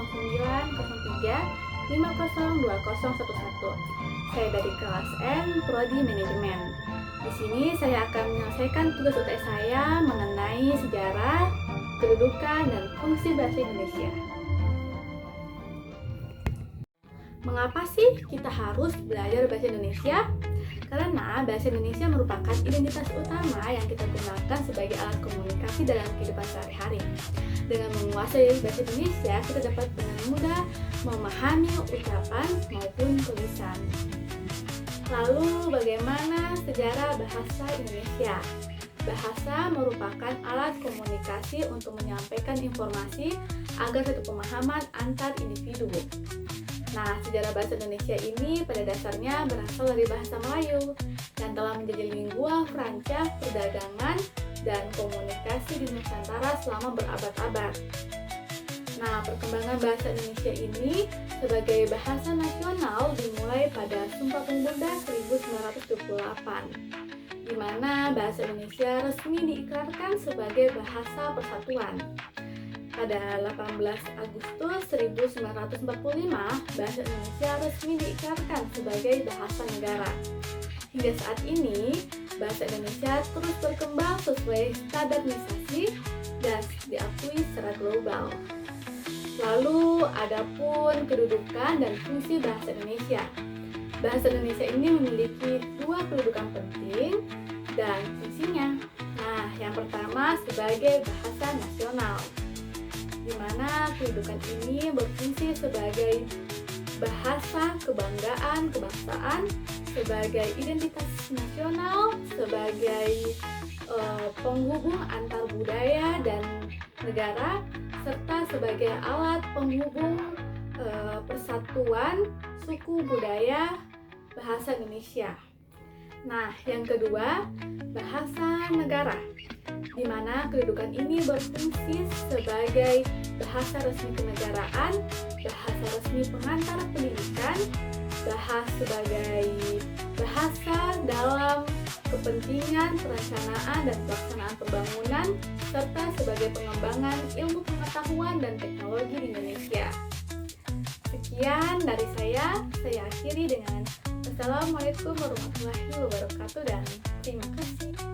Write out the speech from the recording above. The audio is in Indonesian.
0903502011. Saya dari kelas M, Prodi Manajemen. Di sini saya akan menyelesaikan tugas UTS saya mengenai sejarah, kedudukan, dan fungsi bahasa Indonesia. Mengapa sih kita harus belajar bahasa Indonesia? Karena bahasa Indonesia merupakan identitas utama yang kita gunakan sebagai alat komunikasi dalam kehidupan sehari-hari. Dengan menguasai bahasa Indonesia, kita dapat dengan mudah memahami ucapan maupun tulisan. Lalu, bagaimana sejarah bahasa Indonesia? Bahasa merupakan alat komunikasi untuk menyampaikan informasi agar satu pemahaman antar individu. Nah, sejarah bahasa Indonesia ini pada dasarnya berasal dari bahasa Melayu yang telah menjadi lingua franca perdagangan dan komunikasi di Nusantara selama berabad-abad. Nah, perkembangan bahasa Indonesia ini sebagai bahasa nasional dimulai pada Sumpah Pemuda 1928, di mana bahasa Indonesia resmi diikrarkan sebagai bahasa persatuan. Pada 18 Agustus 1945, bahasa Indonesia resmi diikrarkan sebagai bahasa negara. Hingga saat ini, bahasa Indonesia terus berkembang sesuai standarisasi dan diakui secara global. Lalu, adapun kedudukan dan fungsi bahasa Indonesia. Bahasa Indonesia ini memiliki dua kedudukan penting dan fungsinya. Nah, yang pertama sebagai bahasa nasional, di mana kedudukan ini berfungsi sebagai bahasa kebanggaan kebangsaan, sebagai identitas nasional, sebagai penghubung antar budaya dan negara, serta sebagai alat penghubung persatuan suku budaya bahasa Indonesia. Nah, yang kedua, bahasa negara, di mana kedudukan ini berfungsi sebagai bahasa resmi kenegaraan, bahasa resmi pengantar pendidikan, sebagai bahasa dalam kepentingan perencanaan dan pelaksanaan pembangunan, serta sebagai pengembangan ilmu pengetahuan dan teknologi di Indonesia. Sekian dari saya akhiri dengan Assalamualaikum warahmatullahi wabarakatuh dan terima kasih.